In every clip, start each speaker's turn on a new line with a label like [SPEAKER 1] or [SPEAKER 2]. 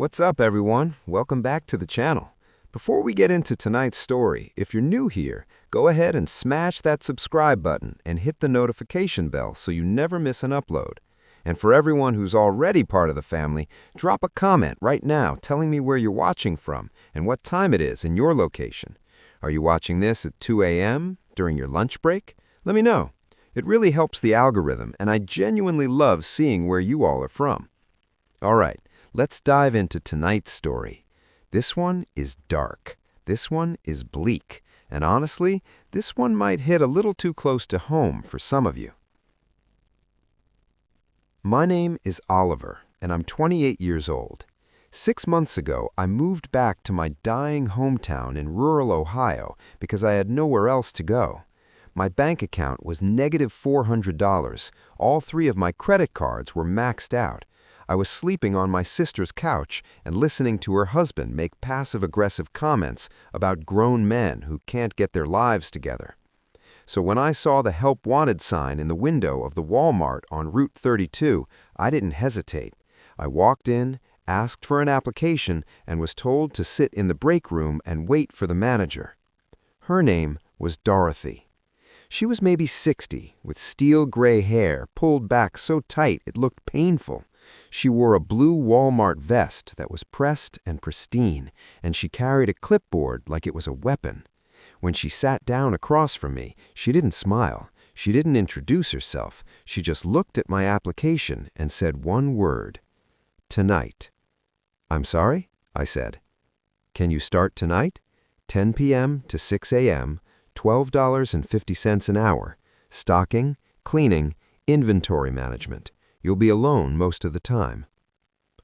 [SPEAKER 1] What's up, everyone? Welcome back to the channel. Before we get into tonight's story, if you're new here, go ahead and smash that subscribe button and hit the notification bell so you never miss an upload. And for everyone who's already part of the family, drop a comment right now telling me where you're watching from and what time it is in your location. Are you watching this at 2 a.m. during your lunch break? Let me know. It really helps the algorithm, and I genuinely love seeing where you all are from. All right, let's dive into tonight's story. This one is dark. This one is bleak. And honestly, this one might hit a little too close to home for some of you. My name is Oliver, and I'm 28 years old. 6 months ago, I moved back to my dying hometown in rural Ohio because I had nowhere else to go. My bank account was negative $400. All 3 of my credit cards were maxed out. I was sleeping on my sister's couch and listening to her husband make passive-aggressive comments about grown men who can't get their lives together. So when I saw the Help Wanted sign in the window of the Walmart on Route 32, I didn't hesitate. I walked in, asked for an application, and was told to sit in the break room and wait for the manager. Her name was Dorothy. She was maybe 60, with steel gray hair pulled back so tight it looked painful. She wore a blue Walmart vest that was pressed and pristine, and she carried a clipboard like it was a weapon. When she sat down across from me, she didn't smile. She didn't introduce herself. She just looked at my application and said one word: "Tonight." "I'm sorry?" I said. "Can you start tonight? 10 p.m. to 6 a.m., $12.50 an hour. Stocking, cleaning, inventory management. You'll be alone most of the time."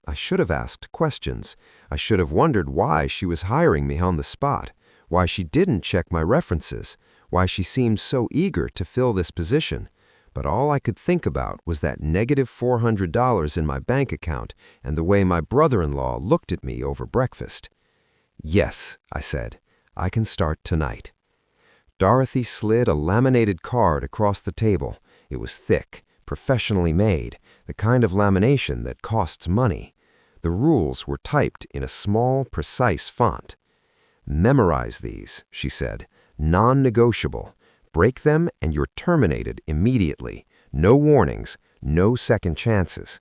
[SPEAKER 1] I should have asked questions. I should have wondered why she was hiring me on the spot, why she didn't check my references, why she seemed so eager to fill this position. But all I could think about was that negative $400 in my bank account and the way my brother-in-law looked at me over breakfast. "Yes," I said, "I can start tonight." Dorothy slid a laminated card across the table. It was thick, professionally made, the kind of lamination that costs money. The rules were typed in a small, precise font. "Memorize these," she said. "Non-negotiable. Break them and you're terminated immediately. No warnings, no second chances."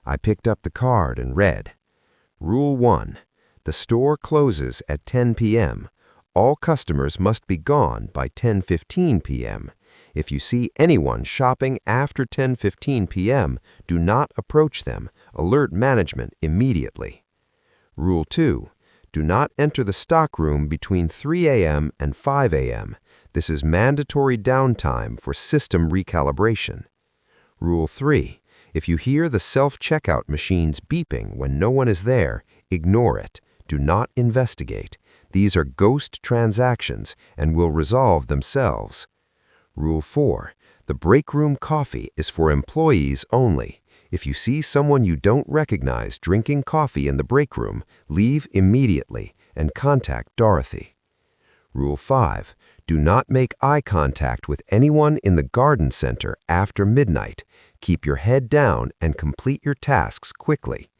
[SPEAKER 1] I picked up the card and read, "Rule 1. The store closes at 10 p.m. All customers must be gone by 10:15 p.m. If you see anyone shopping after 10:15 p.m., do not approach them. Alert management immediately. Rule 2. Do not enter the stockroom between 3 a.m. and 5 a.m. This is mandatory downtime for system recalibration. Rule 3. If you hear the self-checkout machines beeping when no one is there, ignore it. Do not investigate. These are ghost transactions and will resolve themselves. Rule 4. The break room coffee is for employees only. If you see someone you don't recognize drinking coffee in the break room, leave immediately and contact Dorothy. Rule 5. Do not make eye contact with anyone in the garden center after midnight. Keep your head down and complete your tasks quickly.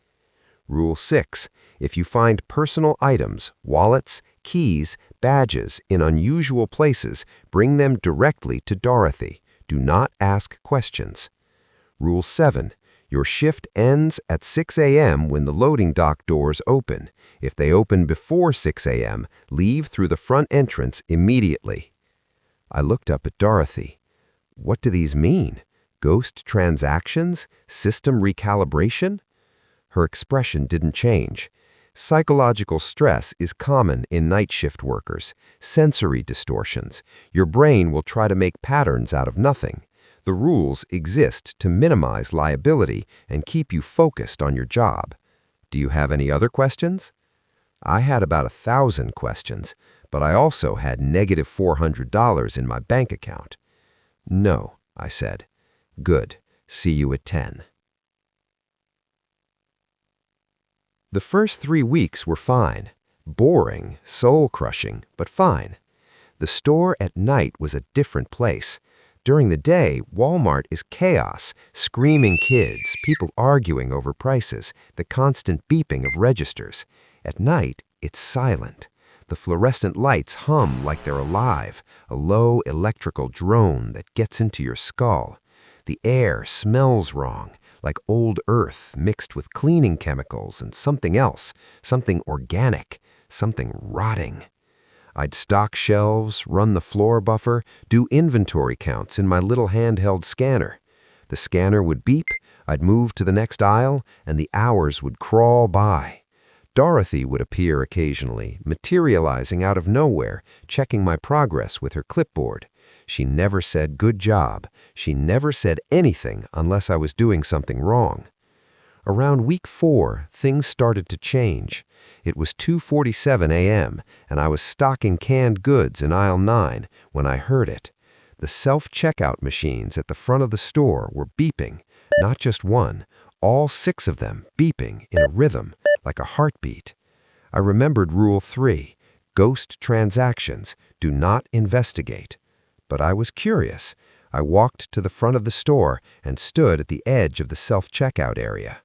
[SPEAKER 1] Rule 6. If you find personal items, wallets, keys, badges in unusual places, bring them directly to Dorothy. Do not ask questions. Rule 7. Your shift ends at 6 a.m. when the loading dock doors open. If they open before 6 a.m., leave through the front entrance immediately. I looked up at Dorothy. What do these mean? Ghost transactions? System recalibration? Her expression didn't change. Psychological stress is common in night shift workers. Sensory distortions. Your brain will try to make patterns out of nothing. The rules exist to minimize liability and keep you focused on your job. Do you have any other questions? I had about 1,000 questions, but I also had negative $400 in my bank account. "No," I said. "Good. See you at 10. The first 3 weeks were fine. Boring, soul-crushing, but fine. The store at night was a different place. During the day, Walmart is chaos, screaming kids, people arguing over prices, the constant beeping of registers. At night, it's silent. The fluorescent lights hum like they're alive, a low electrical drone that gets into your skull. The air smells wrong, like old earth mixed with cleaning chemicals and something else, something organic, something rotting. I'd stock shelves, run the floor buffer, do inventory counts in my little handheld scanner. The scanner would beep, I'd move to the next aisle, and the hours would crawl by. Dorothy would appear occasionally, materializing out of nowhere, checking my progress with her clipboard. She never said good job. She never said anything unless I was doing something wrong. Around week 4, things started to change. It was 2:47 a.m., and I was stocking canned goods in aisle 9 when I heard it. The self-checkout machines at the front of the store were beeping, not just one, all 6 of them beeping in a rhythm, like a heartbeat. I remembered Rule 3, ghost transactions, do not investigate. But I was curious. I walked to the front of the store and stood at the edge of the self-checkout area.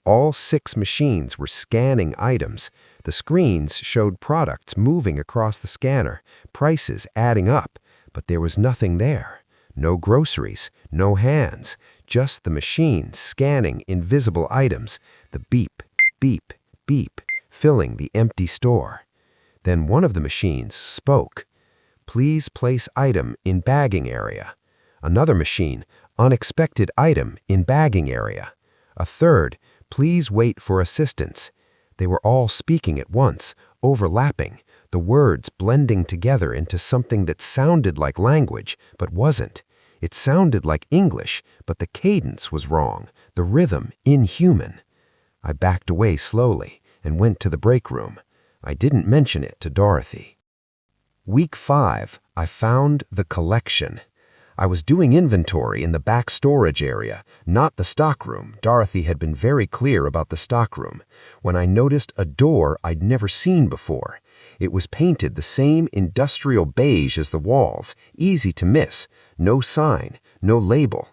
[SPEAKER 1] All 6 machines were scanning items. The screens showed products moving across the scanner, prices adding up, but there was nothing there. No groceries, no hands, just the machines scanning invisible items, the beep, beep, beep, filling the empty store. Then one of the machines spoke. Please place item in bagging area. Another machine, unexpected item in bagging area. A third, please wait for assistance. They were all speaking at once, overlapping, the words blending together into something that sounded like language, but wasn't. It sounded like English, but the cadence was wrong, the rhythm inhuman. I backed away slowly and went to the break room. I didn't mention it to Dorothy. Week 5, I found the collection. I was doing inventory in the back storage area, not the stockroom. Dorothy had been very clear about the stockroom, when I noticed a door I'd never seen before. It was painted the same industrial beige as the walls, easy to miss, no sign, no label.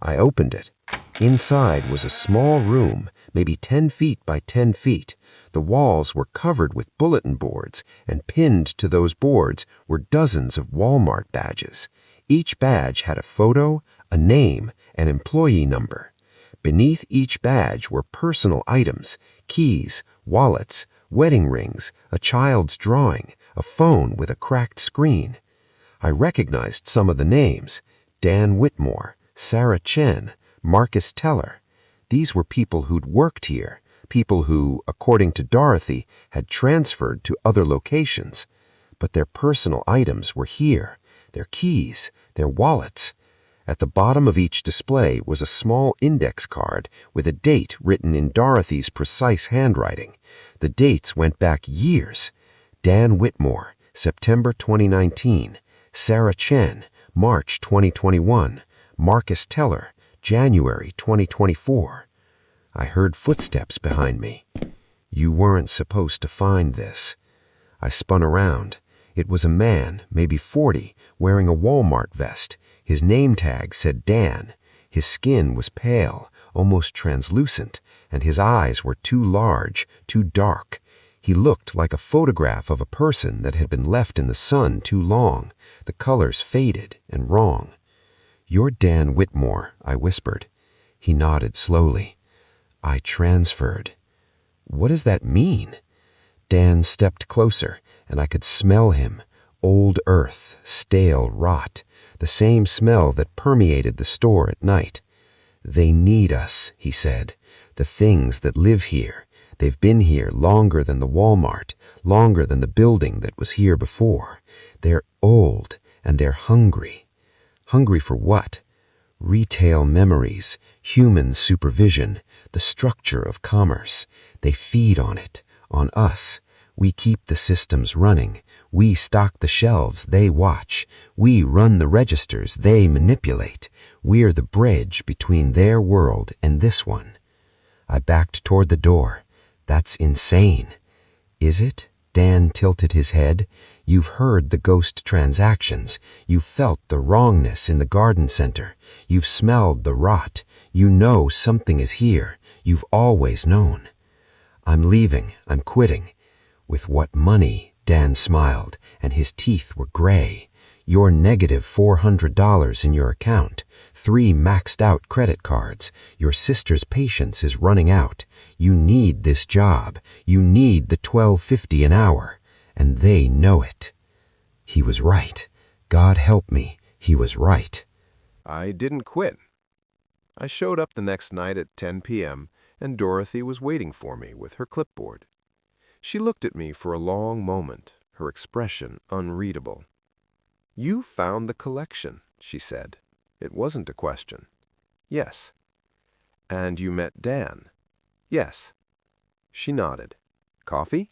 [SPEAKER 1] I opened it. Inside was a small room, maybe 10 feet by 10 feet. The walls were covered with bulletin boards, and pinned to those boards were dozens of Walmart badges. Each badge had a photo, a name, an employee number. Beneath each badge were personal items, keys, wallets, wedding rings, a child's drawing, a phone with a cracked screen. I recognized some of the names: Dan Whitmore, Sarah Chen, Marcus Teller. These were people who'd worked here, people who, according to Dorothy, had transferred to other locations. But their personal items were here, their keys, their wallets. At the bottom of each display was a small index card with a date written in Dorothy's precise handwriting. The dates went back years. Dan Whitmore, September 2019. Sarah Chen, March 2021. Marcus Teller, January 2024. I heard footsteps behind me. You weren't supposed to find this. I spun around. It was a man, maybe 40, wearing a Walmart vest. His name tag said Dan. His skin was pale, almost translucent, and his eyes were too large, too dark. He looked like a photograph of a person that had been left in the sun too long, the colors faded and wrong. "You're Dan Whitmore," I whispered. He nodded slowly. "I transferred." "What does that mean?" Dan stepped closer, and I could smell him. Old earth, stale rot, the same smell that permeated the store at night. "They need us," he said. "The things that live here. They've been here longer than the Walmart, longer than the building that was here before. They're old, and they're hungry." Hungry for what? Retail memories, human supervision, the structure of commerce. They feed on it, on us. We keep the systems running. We stock the shelves, they watch. We run the registers, they manipulate. We're the bridge between their world and this one. I backed toward the door. That's insane. Is it? Dan tilted his head. "You've heard the ghost transactions. You've felt the wrongness in the garden center. You've smelled the rot. You know something is here. You've always known." "I'm leaving. I'm quitting." "With what money?" Dan smiled, and his teeth were gray. "You're negative $400 in your account. 3 maxed-out credit cards. Your sister's patience is running out. You need this job. You need the $12.50 an hour. And they know it." He was right. God help me, he was right.
[SPEAKER 2] I didn't quit. I showed up the next night at 10 p.m., and Dorothy was waiting for me with her clipboard. She looked at me for a long moment, her expression unreadable. "You found the collection," she said. It wasn't a question. "Yes." "And you met Dan?" "Yes." She nodded. "Coffee?"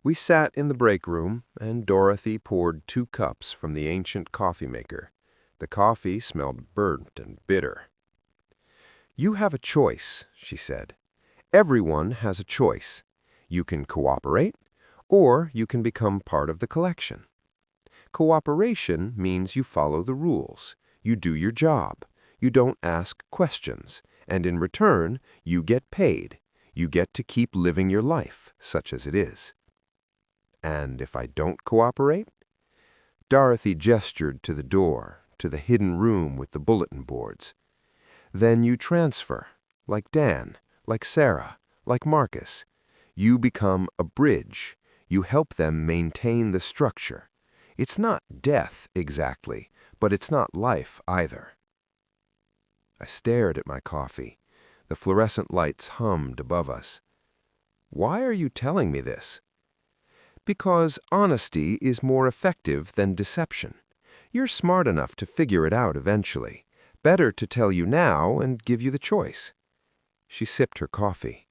[SPEAKER 2] We sat in the break room, and Dorothy poured 2 cups from the ancient coffee maker. The coffee smelled burnt and bitter. "You have a choice," she said. "Everyone has a choice. You can cooperate, or you can become part of the collection. Cooperation means you follow the rules. You do your job. You don't ask questions. And in return, you get paid. You get to keep living your life, such as it is." "And if I don't cooperate?" Dorothy gestured to the door, to the hidden room with the bulletin boards. "Then you transfer, like Dan, like Sarah, like Marcus. You become a bridge. You help them maintain the structure. It's not death, exactly, but it's not life either." I stared at my coffee. The fluorescent lights hummed above us. "Why are you telling me this?" "Because honesty is more effective than deception. You're smart enough to figure it out eventually. Better to tell you now and give you the choice." She sipped her coffee.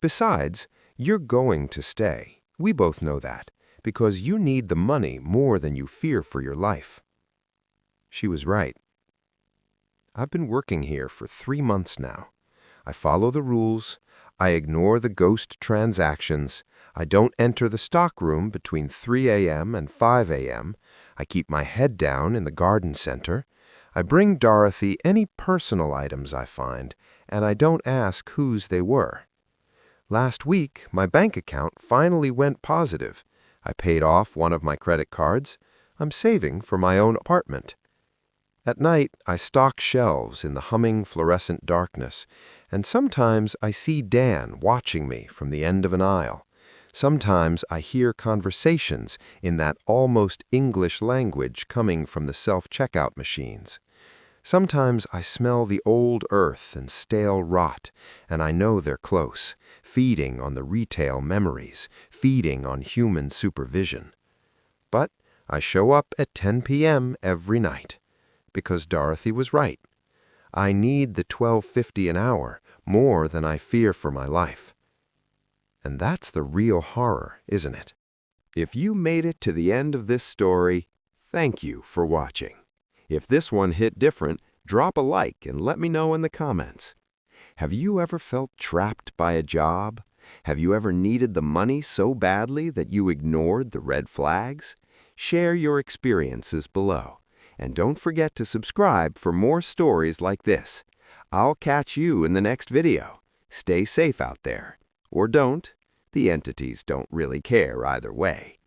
[SPEAKER 2] "Besides, you're going to stay. We both know that, because you need the money more than you fear for your life." She was right. I've been working here for 3 months now. I follow the rules. I ignore the ghost transactions. I don't enter the stockroom between 3 a.m. and 5 a.m. I keep my head down in the garden center. I bring Dorothy any personal items I find, and I don't ask whose they were. Last week, my bank account finally went positive. I paid off one of my credit cards. I'm saving for my own apartment. At night, I stock shelves in the humming fluorescent darkness, and sometimes I see Dan watching me from the end of an aisle. Sometimes I hear conversations in that almost English language coming from the self-checkout machines. Sometimes I smell the old earth and stale rot, and I know they're close, feeding on the retail memories, feeding on human supervision. But I show up at 10 p.m. every night. Because Dorothy was right. I need the $12.50 an hour more than I fear for my life. And that's the real horror, isn't it? If you made it to the end of this story, thank you for watching. If this one hit different, drop a like and let me know in the comments. Have you ever felt trapped by a job? Have you ever needed the money so badly that you ignored the red flags? Share your experiences below. And don't forget to subscribe for more stories like this. I'll catch you in the next video. Stay safe out there. Or don't. The entities don't really care either way.